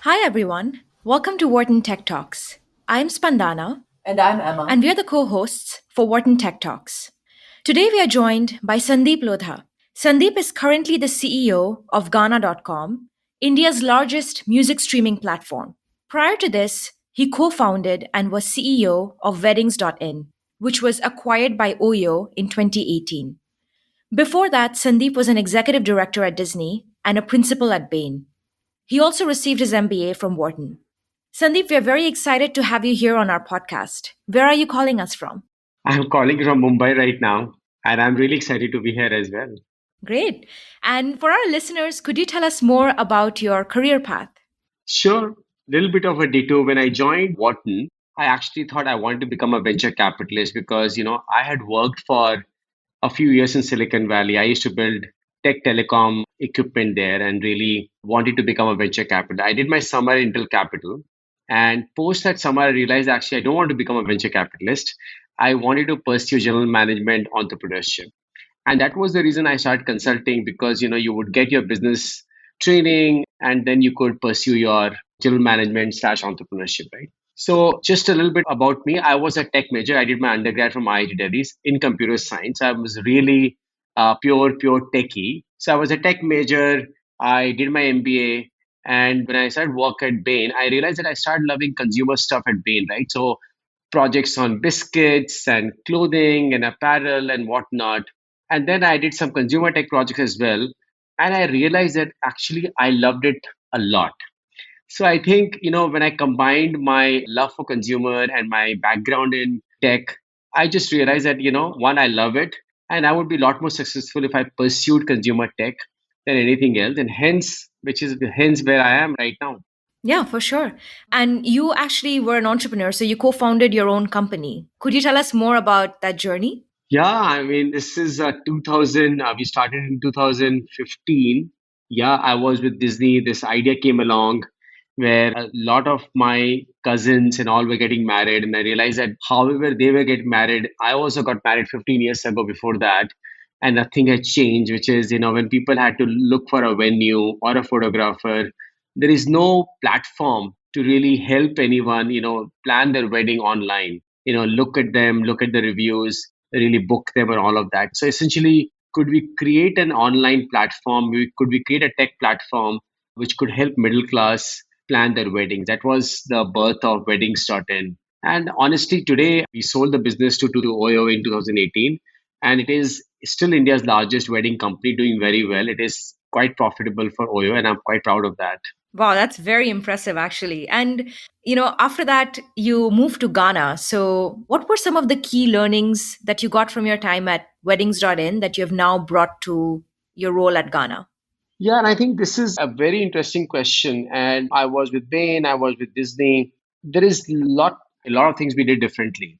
Hi, everyone. Welcome to Wharton Tech Talks. I'm Spandana, And I'm Emma. and we are the co hosts for Wharton Tech Talks. Today, we are joined by Sandeep Lodha. Sandeep is currently the CEO of Gaana.com, India's largest music streaming platform. Prior to this, he co founded and was CEO of Weddings.in, which was acquired by Oyo in 2018. Before that, Sandeep was an executive director at Disney and a principal at Bain. He also received his MBA from Wharton. Sandeep, we are very excited to have you here on our podcast. Where are you calling us from? I'm calling from Mumbai right now, and I'm really excited to be here as well. Great. And for our listeners, could you tell us more about your career path? Sure, little bit of a detour. When I joined Wharton, I actually thought I wanted to become a venture capitalist because, I had worked for a few years in Silicon Valley. I used to build tech telecom equipment there and really wanted to become a venture capitalist. I did my summer in Intel Capital. And post that summer, I realized actually I don't want to become a venture capitalist. I wanted to pursue general management entrepreneurship. And that was the reason I started consulting because you would get your business training and then you could pursue your general management slash entrepreneurship, right? So just a little bit about me. I was a tech major. I did my undergrad from IIT Delhi in computer science. I was really pure techie. So I was a tech major. I did my MBA. And when I started work at Bain, I realized that I started loving consumer stuff at Bain, right? So projects on biscuits and clothing and apparel and whatnot. And then I did some consumer tech projects as well. And I realized that actually I loved it a lot. So I think, when I combined my love for consumer and my background in tech, I just realized that, one, I love it. And I would be a lot more successful if I pursued consumer tech than anything else. And hence where I am right now. Yeah, for sure. And you actually were an entrepreneur, so you co founded your own company. Could you tell us more about that journey? Yeah, I mean, this is 2000. We started in 2015. Yeah, I was with Disney. This idea came along where a lot of my cousins and all were getting married. And I realized that however they were getting married, I also got married 15 years ago before that. And nothing had changed, which is, when people had to look for a venue or a photographer, there is no platform to really help anyone, plan their wedding online. Look at them, look at the reviews, really book them and all of that. So essentially, could we create an online platform? Could we create a tech platform which could help middle class plan their weddings? That was the birth of weddings.in. And honestly, today we sold the business to Oyo in 2018, and it is still India's largest wedding company, doing very well. It is quite profitable for Oyo, and I'm quite proud of that. Wow, that's very impressive, actually. And, after that, you moved to Ghana. So, what were some of the key learnings that you got from your time at weddings.in that you have now brought to your role at Ghana? Yeah, and I think this is a very interesting question. And I was with Bain, I was with Disney. There is a lot of things we did differently.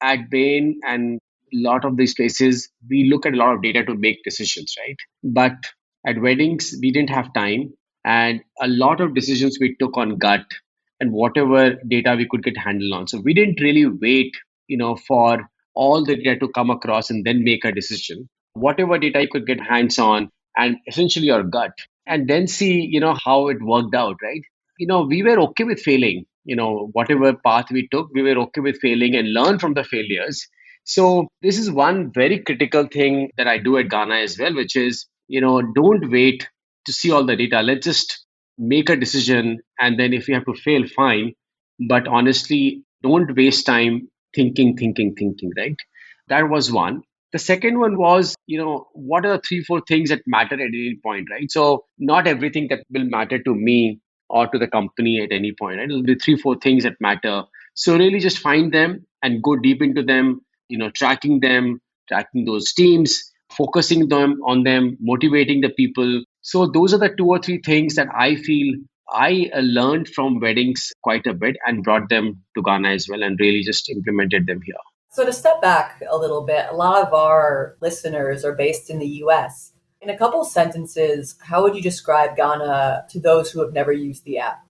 At Bain and a lot of these places, we look at a lot of data to make decisions, right? But at weddings, we didn't have time, and a lot of decisions we took on gut and whatever data we could get handle on. So we didn't really wait, for all the data to come across and then make a decision. Whatever data you could get hands on and essentially your gut, and then see how it worked out, right? We were okay with failing. Whatever path we took, we were okay with failing and learn from the failures. So this is one very critical thing that I do at Ghana as well, which is don't wait to see all the data. Let's just make a decision, and then if you have to fail, fine. But honestly, don't waste time thinking, right? That was one. The second one was, what are the three, four things that matter at any point, right? So not everything that will matter to me or to the company at any point, right? It'll be three, four things that matter. So really just find them and go deep into them, tracking them, tracking those teams, focusing them on them, motivating the people. So those are the two or three things that I feel I learned from weddings quite a bit and brought them to Ghana as well and really just implemented them here. So, to step back a little bit, a lot of our listeners are based in the US. In a couple sentences, how would you describe Ghana to those who have never used the app?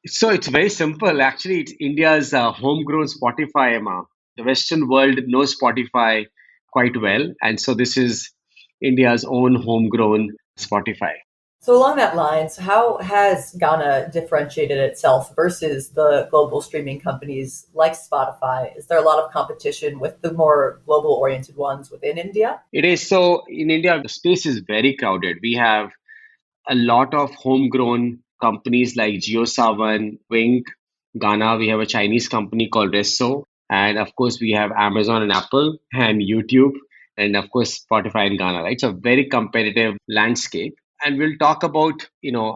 So it's very simple. Actually, it's India's homegrown Spotify, Emma. The Western world knows Spotify quite well. And so this is India's own homegrown Spotify. So along that lines, how has Ghana differentiated itself versus the global streaming companies like Spotify? Is there a lot of competition with the more global oriented ones within India? It is. So in India, the space is very crowded. We have a lot of homegrown companies like JioSavan, Wink, Ghana. We have a Chinese company called Resso. And of course, we have Amazon and Apple and YouTube and of course Spotify in Ghana, right? So very competitive landscape. And we'll talk about,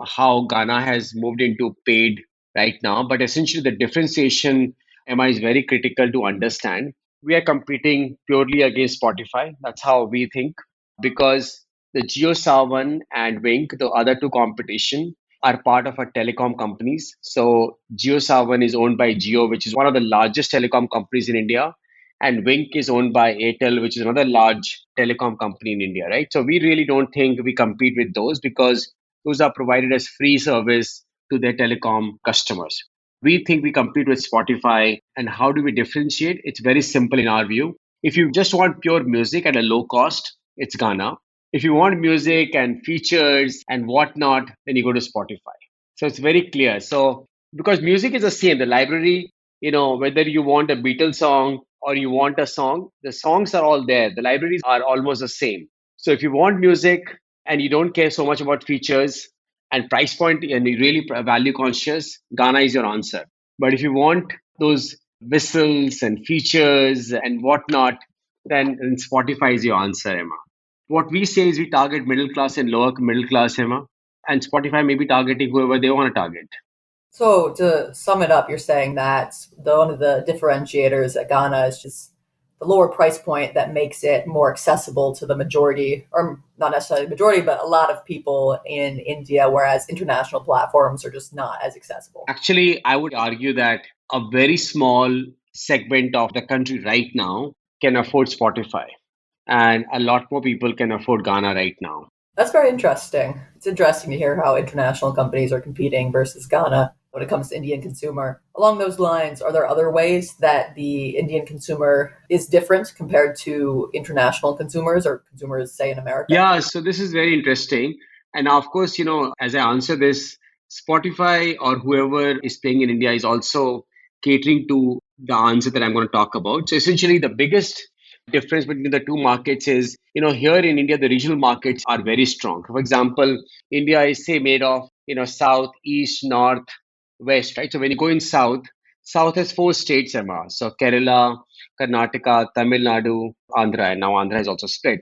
how Ghana has moved into paid right now. But essentially the differentiation, Emma, is very critical to understand. We are competing purely against Spotify. That's how we think because the JioSavan and Wink, the other two competition, are part of our telecom companies. So JioSavan is owned by Jio, which is one of the largest telecom companies in India, and Wink is owned by Airtel, which is another large telecom company in India, right? So we really don't think we compete with those because those are provided as free service to their telecom customers. We think we compete with Spotify. And how do we differentiate? It's very simple in our view. If you just want pure music at a low cost, it's Ghana. If you want music and features and whatnot, then you go to Spotify. So it's very clear. So because music is the same, the library, whether you want a Beatles song or you want a song, the songs are all there. The libraries are almost the same. So if you want music and you don't care so much about features and price point and you're really value conscious, Ghana is your answer. But if you want those whistles and features and whatnot, then Spotify is your answer, Emma. What we say is we target middle class and lower middle class, Emma, and Spotify may be targeting whoever they want to target. So to sum it up, you're saying that one of the differentiators at Ghana is just the lower price point that makes it more accessible to the majority, or not necessarily the majority, but a lot of people in India, whereas international platforms are just not as accessible. Actually, I would argue that a very small segment of the country right now can afford Spotify, and a lot more people can afford Ghana right now. That's very interesting. It's interesting to hear how international companies are competing versus Ghana when it comes to Indian consumer. Along those lines, are there other ways that the Indian consumer is different compared to international consumers or consumers, say, in America? Yeah, so this is very interesting. And of course, as I answer this, Spotify or whoever is playing in India is also catering to the answer that I'm going to talk about. So essentially, the biggest difference between the two markets is, here in India, the regional markets are very strong. For example, India is, say, made of, south, east, north, west, right? So when you go in south, south has four states, Emma. So Kerala, Karnataka, Tamil Nadu, Andhra, and now Andhra is also split.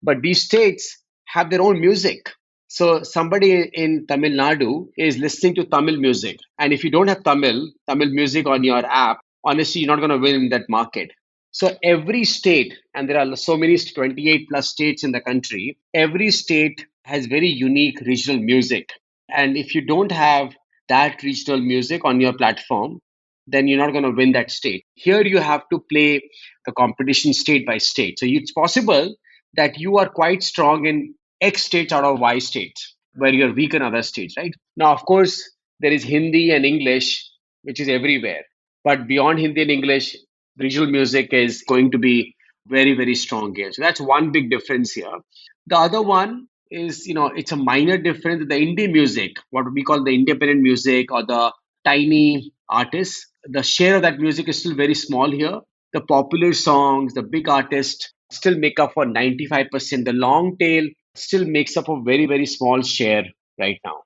But these states have their own music. So somebody in Tamil Nadu is listening to Tamil music. And if you don't have Tamil music on your app, honestly, you're not going to win in that market. So every state, and there are so many 28 plus states in the country, every state has very unique regional music. And if you don't have that regional music on your platform, then you're not going to win that state. Here you have to play the competition state by state. So it's possible that you are quite strong in X states out of Y states, where you're weak in other states, right? Now, of course, there is Hindi and English, which is everywhere. But beyond Hindi and English, regional music is going to be very, very strong here. So that's one big difference here. The other one is, it's a minor difference. The indie music, what we call the independent music or the tiny artists, the share of that music is still very small here. The popular songs, the big artists still make up for 95%. The long tail still makes up a very, very small share right now.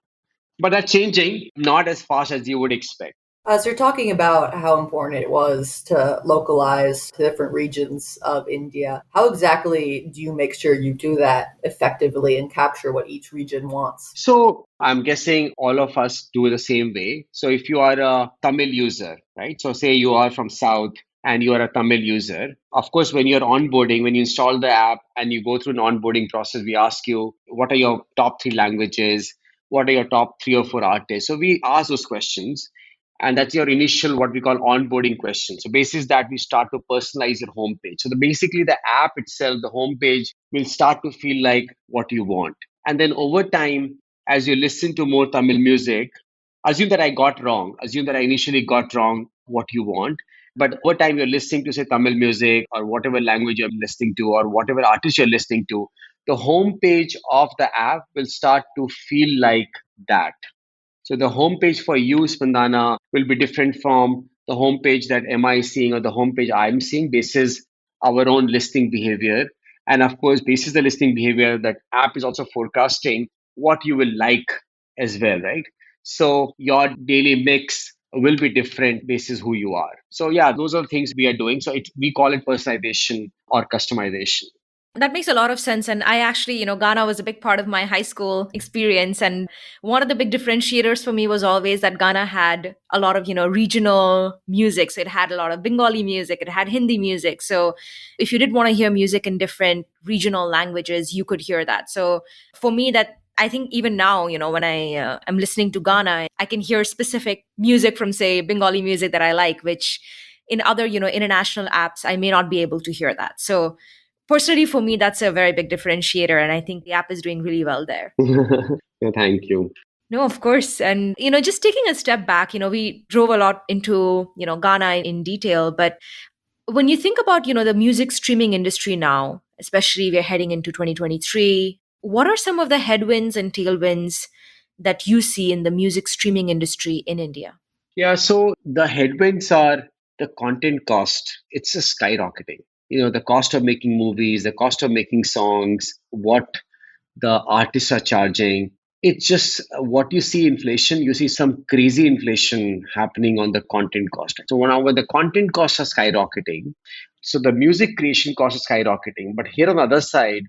But that's changing, not as fast as you would expect. So you're talking about how important it was to localize to different regions of India. How exactly do you make sure you do that effectively and capture what each region wants? So I'm guessing all of us do the same way. So if you are a Tamil user, right? So say you are from South and you are a Tamil user. Of course, when you're onboarding, when you install the app and you go through an onboarding process, we ask you, what are your top three languages? What are your top three or four artists? So we ask those questions. And that's your initial what we call onboarding question. So basis that we start to personalize your homepage. So basically the app itself, the homepage will start to feel like what you want. And then over time, as you listen to more Tamil music, assume that I got wrong. Assume that I initially got wrong what you want. But over time, you're listening to, say, Tamil music or whatever language you're listening to or whatever artist you're listening to. the homepage of the app will start to feel like that. So the homepage for you, Spandana, will be different from the homepage that Emma is seeing or the homepage I'm seeing. This is our own listening behavior. And of course, basis the listening behavior, that app is also forecasting what you will like as well, right? So your daily mix will be different basis who you are. So yeah, those are the things we are doing. So we call it personalization or customization. That makes a lot of sense. And I actually, Ghana was a big part of my high school experience. And one of the big differentiators for me was always that Ghana had a lot of, regional music. So it had a lot of Bengali music, it had Hindi music. So if you did want to hear music in different regional languages, you could hear that. So for me, that I think even now, when I am listening to Ghana, I can hear specific music from, say, Bengali music that I like, which in other, international apps, I may not be able to hear that. So personally, for me, that's a very big differentiator. And I think the app is doing really well there. Yeah, thank you. No, of course. And, just taking a step back, we drove a lot into, Ghana in detail. But when you think about, the music streaming industry now, especially we're heading into 2023, what are some of the headwinds and tailwinds that you see in the music streaming industry in India? Yeah, so the headwinds are the content cost. It's just skyrocketing. The cost of making movies, the cost of making songs, what the artists are charging. It's just what you see inflation, you see some crazy inflation happening on the content cost. So when the content costs are skyrocketing, so the music creation cost is skyrocketing. But here on the other side,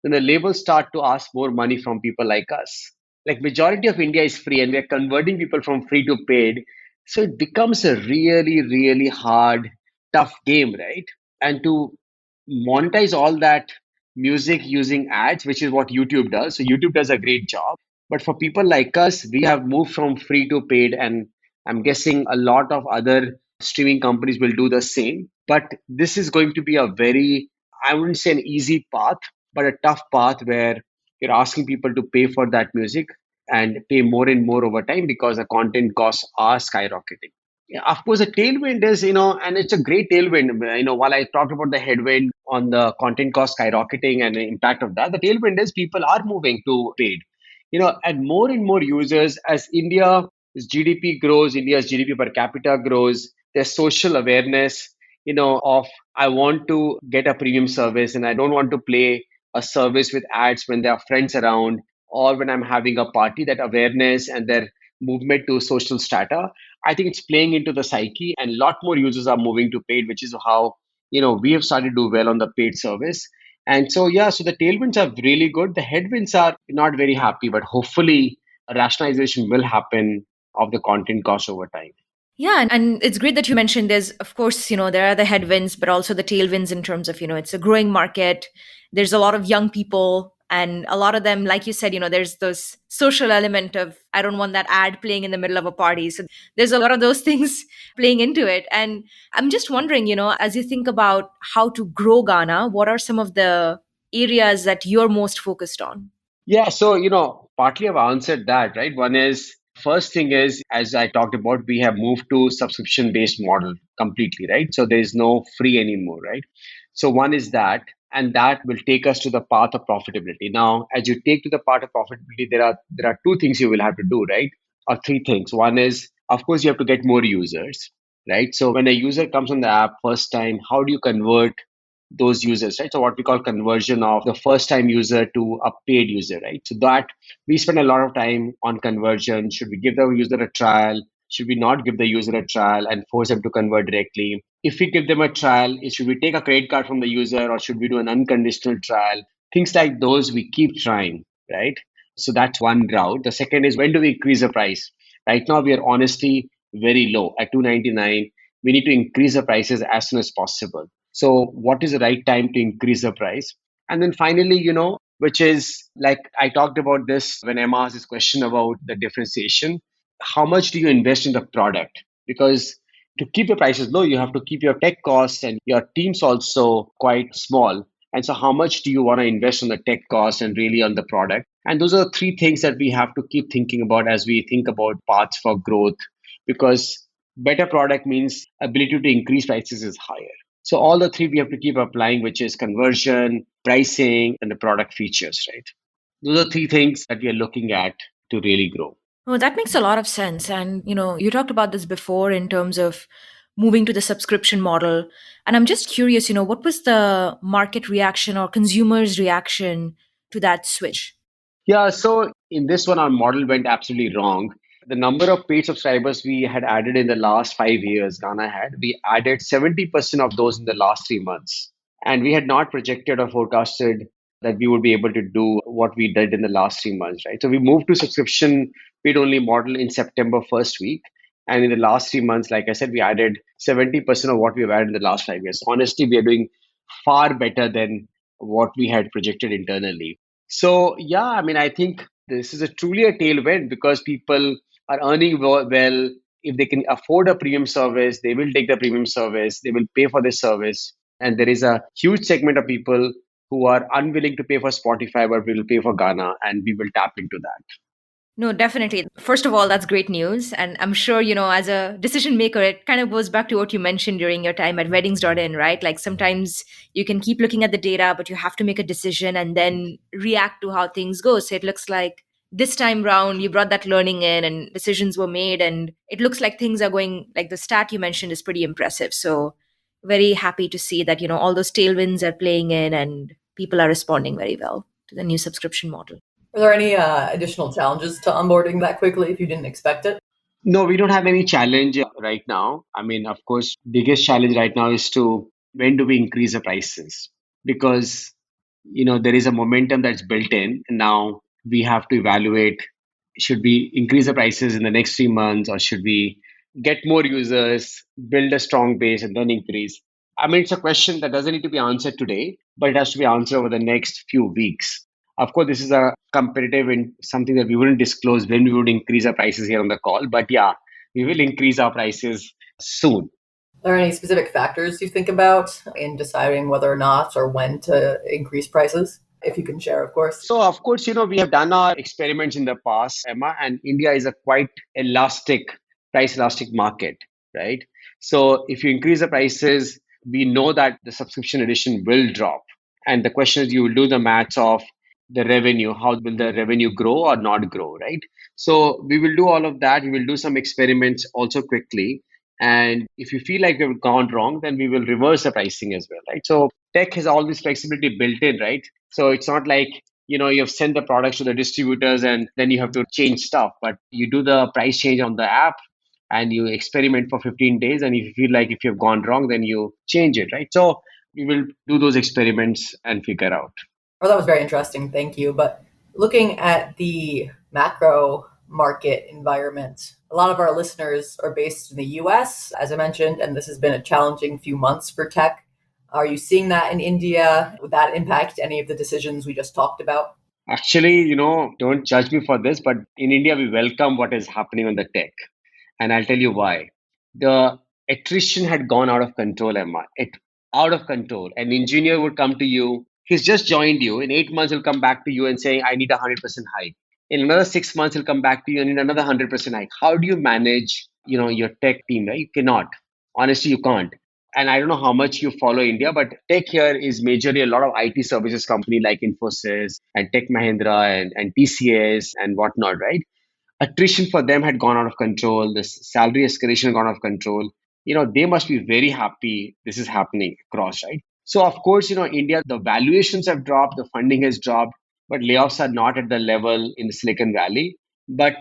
then the labels start to ask more money from people like us. Like majority of India is free and we're converting people from free to paid. So it becomes a really, really hard, tough game, right? And to monetize all that music using ads, which is what YouTube does. So YouTube does a great job. But for people like us, we have moved from free to paid, and I'm guessing a lot of other streaming companies will do the same. But this is going to be a very, I wouldn't say an easy path, but a tough path where you're asking people to pay for that music and pay more and more over time because the content costs are skyrocketing. Yeah, of course, the tailwind is, and it's a great tailwind. While I talked about the headwind on the content cost skyrocketing and the impact of that, the tailwind is people are moving to paid. And more users as India's GDP grows, India's GDP per capita grows, there's social awareness, of I want to get a premium service and I don't want to play a service with ads when there are friends around or when I'm having a party. That awareness and their movement to social strata, I think it's playing into the psyche, and a lot more users are moving to paid, which is how we have started to do well on the paid service. And so yeah, so the tailwinds are really good. The headwinds are not very happy, but hopefully a rationalization will happen of the content cost over time. Yeah, and it's great that you mentioned there's, of course, there are the headwinds, but also the tailwinds in terms of, it's a growing market. There's a lot of young people, and a lot of them, like you said, there's this social element of, I don't want that ad playing in the middle of a party. So there's a lot of those things playing into it. And I'm just wondering, as you think about how to grow Ghana, what are some of the areas that you're most focused on? Yeah, so partly I've answered that, right? One is first thing is, as I talked about, we have moved to subscription based model completely, right? So there is no free anymore, right? So one is that, and that will take us to the path of profitability. Now, as you take to the path of profitability, there are two things you will have to do, right? Or three things. One is, of course, you have to get more users, right? So when a user comes on the app first time, how do you convert those users, right? So what we call conversion of the first time user to a paid user, right? So that we spend a lot of time on conversion. Should we give the user a trial? Should we not give the user a trial and force them to convert directly? If we give them a trial, should we take a credit card from the user or should we do an unconditional trial? Things like those we keep trying, right? So that's one route. The second is, when do we increase the price? Right now we are honestly very low at 299. We need to increase the prices as soon as possible. So what is the right time to increase the price? And then finally, which is like I talked about this when Emma asked this question about the differentiation. How much do you invest in the product? Because to keep the prices low, you have to keep your tech costs and your teams also quite small. And so how much do you want to invest on the tech cost and really on the product? And those are three things that we have to keep thinking about as we think about paths for growth, because better product means ability to increase prices is higher. So all the three we have to keep applying, which is conversion, pricing, and the product features, right? Those are three things that we are looking at to really grow. Oh, that makes a lot of sense. And, you talked about this before in terms of moving to the subscription model. And I'm just curious, what was the market reaction or consumers' reaction to that switch? Yeah, so in this one, our model went absolutely wrong. The number of paid subscribers we had added in the last 5 years, Ghana had, we added 70% of those in the last 3 months. And we had not projected or forecasted that we would be able to do what we did in the last 3 months, right? So we moved to subscription paid only model in September first week. And in the last 3 months, like I said, we added 70% of what we've added in the last 5 years. Honestly, we are doing far better than what we had projected internally. So yeah, I mean, I think this is a truly a tailwind because people are earning well. If they can afford a premium service, they will take the premium service. They will pay for this service, and there is a huge segment of people who are unwilling to pay for Spotify, but will pay for Ghana, and we will tap into that. No, definitely. First of all, that's great news. And I'm sure, as a decision maker, it kind of goes back to what you mentioned during your time at weddings.in, right? Like sometimes you can keep looking at the data, but you have to make a decision and then react to how things go. So it looks like this time round, you brought that learning in and decisions were made. And it looks like things are going, like the stat you mentioned is pretty impressive. So very happy to see that, all those tailwinds are playing in and people are responding very well to the new subscription model. Are there any additional challenges to onboarding that quickly if you didn't expect it? No, we don't have any challenge right now. I mean, of course, biggest challenge right now is to when do we increase the prices? Because there is a momentum that's built in, and now we have to evaluate should we increase the prices in the next 3 months or should we get more users, build a strong base, and then increase? I mean, it's a question that doesn't need to be answered today, but it has to be answered over the next few weeks. Of course, this is a competitive and something that we wouldn't disclose when we would increase our prices here on the call. But yeah, we will increase our prices soon. Are there any specific factors you think about in deciding whether or not or when to increase prices? If you can share, of course. So, of course, we have done our experiments in the past, Emma, and India is a quite elastic, price elastic market, right? So, if you increase the prices, we know that the subscription edition will drop. And the question is, you will do the maths of the revenue. How will the revenue grow or not grow, right? So, we will do all of that. We will do some experiments also quickly. And if you feel like we've gone wrong, then we will reverse the pricing as well, right? So, tech has all this flexibility built in, right? So it's not like, you have sent the products to the distributors and then you have to change stuff, but you do the price change on the app and you experiment for 15 days. And if you feel like if you've gone wrong, then you change it, right? So we will do those experiments and figure out. Oh, that was very interesting. Thank you. But looking at the macro market environment, a lot of our listeners are based in the US, as I mentioned, and this has been a challenging few months for tech. Are you seeing that in India? Would that impact any of the decisions we just talked about? Actually, don't judge me for this, but in India, we welcome what is happening on the tech. And I'll tell you why. The attrition had gone out of control, Emma. It out of control. An engineer would come to you. He's just joined you. In 8 months, he'll come back to you and say, I need 100% hike. In another 6 months, he'll come back to you and need another 100% hike. How do you manage, your tech team, right? You cannot. Honestly, you can't. And I don't know how much you follow India, but tech here is majorly a lot of IT services company like Infosys and Tech Mahindra and TCS and whatnot, right? Attrition for them had gone out of control. The salary escalation had gone out of control. They must be very happy this is happening across, right? So, of course, India, the valuations have dropped, the funding has dropped, but layoffs are not at the level in the Silicon Valley. But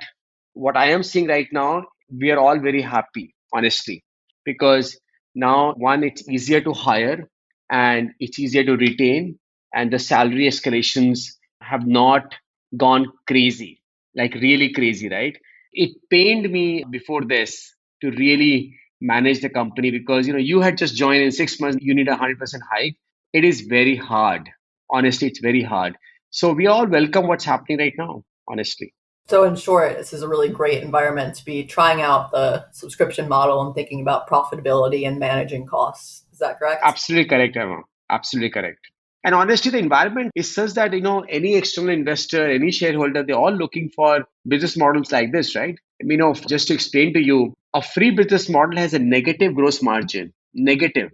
what I am seeing right now, we are all very happy, honestly, because now, one, it's easier to hire and it's easier to retain, and the salary escalations have not gone crazy, like really crazy, right? It pained me before this to really manage the company because you had just joined in 6 months, you need 100% hike. It is very hard. Honestly, it's very hard. So we all welcome what's happening right now, honestly. So, in short, this is a really great environment to be trying out the subscription model and thinking about profitability and managing costs. Is that correct? Absolutely correct, Emma. Absolutely correct. And honestly, the environment is such that any external investor, any shareholder, they're all looking for business models like this, right? I mean, just to explain to you, a free business model has a negative gross margin. Negative.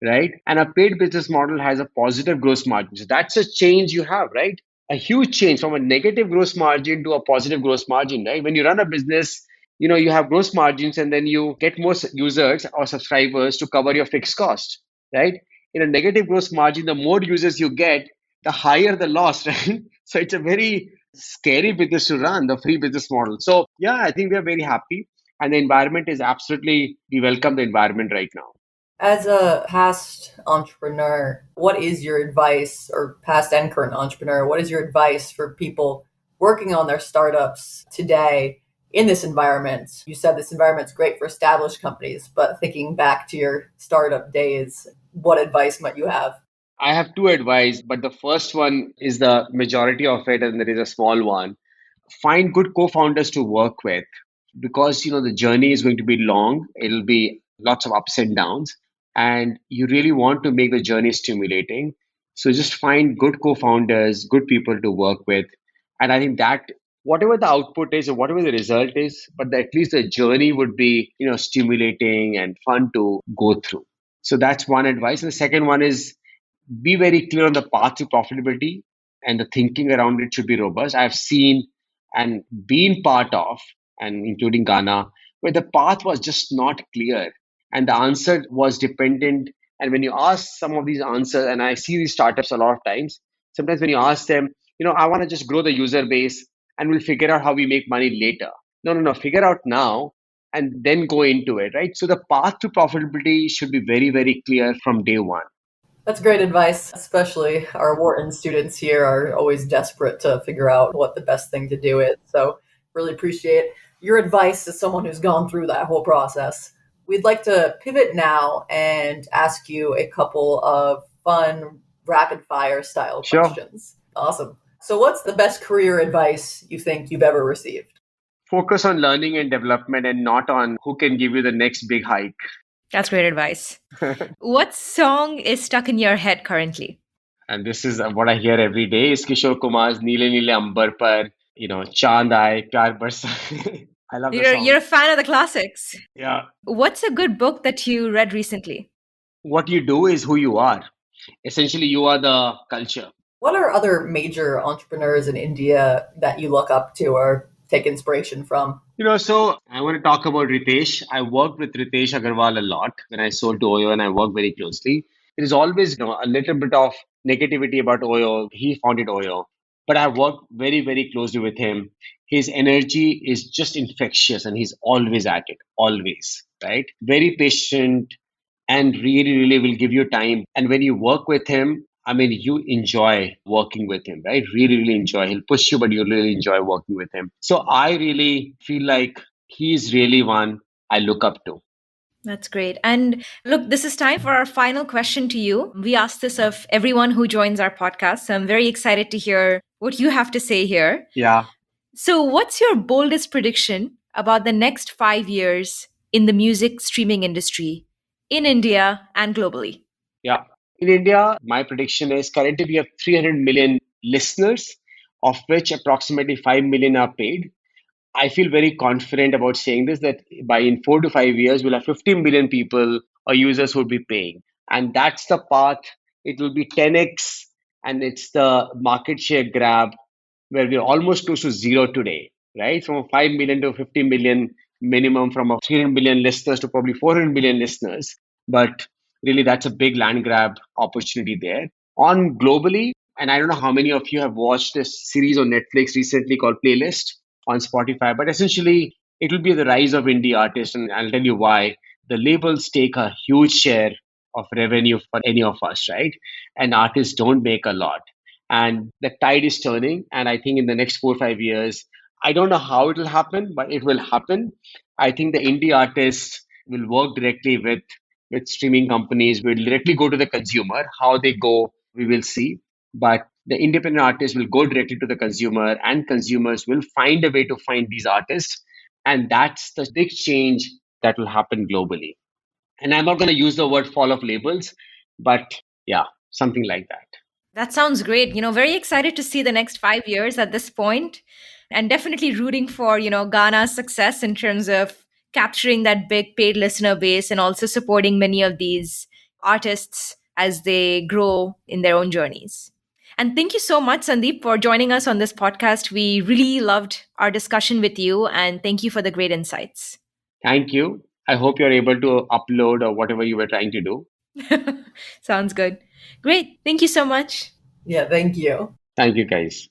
right? And a paid business model has a positive gross margin. So that's a change you have, right? A huge change from a negative gross margin to a positive gross margin, right? When you run a business, you have gross margins and then you get more users or subscribers to cover your fixed cost, right? In a negative gross margin, the more users you get, the higher the loss, right? So it's a very scary business to run, the free business model. So yeah, I think we are very happy. And the environment is absolutely, we welcome the environment right now. As a past entrepreneur, what is your advice, or past and current entrepreneur, what is your advice for people working on their startups today in this environment? You said this environment's great for established companies, but thinking back to your startup days, what advice might you have? I have two advice, but the first one is the majority of it, and there is a small one. Find good co-founders to work with, because the journey is going to be long. It'll be lots of ups and downs, and you really want to make the journey stimulating. So just find good co-founders, good people to work with, and I think that whatever the output is or whatever the result is, but at least the journey would be stimulating and fun to go through. So that's one advice. And the second one is be very clear on the path to profitability, and the thinking around it should be robust. I've seen and been part of, and including Ghana, where the path was just not clear and the answer was dependent. And when you ask some of these answers, and I see these startups a lot of times, sometimes when you ask them, I want to just grow the user base and we'll figure out how we make money later. No, no, no, figure out now and then go into it, right? So the path to profitability should be very, very clear from day one. That's great advice, especially our Wharton students here are always desperate to figure out what the best thing to do is. So, really appreciate your advice as someone who's gone through that whole process. We'd like to pivot now and ask you a couple of fun rapid fire style Sure. questions. Awesome. So, what's the best career advice you think you've ever received? Focus on learning and development and not on who can give you the next big hike. That's great advice. What song is stuck in your head currently? And this is what I hear every day is Kishore Kumar's Neele Neele Ambar Par, Chand Aaye, Pyar Barsa. I love the You're song. a fan of the classics. Yeah. What's a good book that you read recently? What you do is who you are. Essentially, you are the culture. What are other major entrepreneurs in India that you look up to or take inspiration from? So I want to talk about Ritesh. I worked with Ritesh Agarwal a lot when I sold to Oyo, and I worked very closely. There is always, a little bit of negativity about Oyo. He founded Oyo, but I worked very, very closely with him. His energy is just infectious, and he's always at it, always, right? Very patient, and really, really will give you time. And when you work with him, I mean, you enjoy working with him, right? Really, really enjoy. He'll push you, but you really enjoy working with him. So I really feel like he's really one I look up to. That's great. And look, this is time for our final question to you. We ask this of everyone who joins our podcast. So I'm very excited to hear what you have to say here. Yeah, So, what's your boldest prediction about the next 5 years in the music streaming industry in India and globally? yeah. In India, my prediction is currently we have 300 million listeners, of which approximately 5 million are paid. I feel very confident about saying this that by in 4 to 5 years, we'll have 15 billion people or users who will be paying. And that's the path. It will be 10x, and it's the market share grab where we're almost close to zero today, right? From 5 million to 50 million minimum, from a 300 million listeners to probably 400 million listeners. But really, that's a big land grab opportunity there. On globally, and I don't know how many of you have watched this series on Netflix recently called Playlist on Spotify, but essentially, it will be the rise of indie artists, and I'll tell you why. The labels take a huge share of revenue for any of us, right? And artists don't make a lot, and the tide is turning. And I think in the next 4 or 5 years, I don't know how it will happen, but it will happen. I think the indie artists will work directly with streaming companies, will directly go to the consumer. How they go, we will see. But the independent artists will go directly to the consumer, and consumers will find a way to find these artists. And that's the big change that will happen globally. And I'm not going to use the word fall of labels, but yeah, something like that. That sounds great. Very excited to see the next 5 years at this point, and definitely rooting for, Ghana's success in terms of capturing that big paid listener base and also supporting many of these artists as they grow in their own journeys. And thank you so much, Sandeep, for joining us on this podcast. We really loved our discussion with you, and thank you for the great insights. Thank you. I hope you're able to upload or whatever you were trying to do. Sounds good. Great. Thank you so much. Yeah, thank you. Thank you, guys.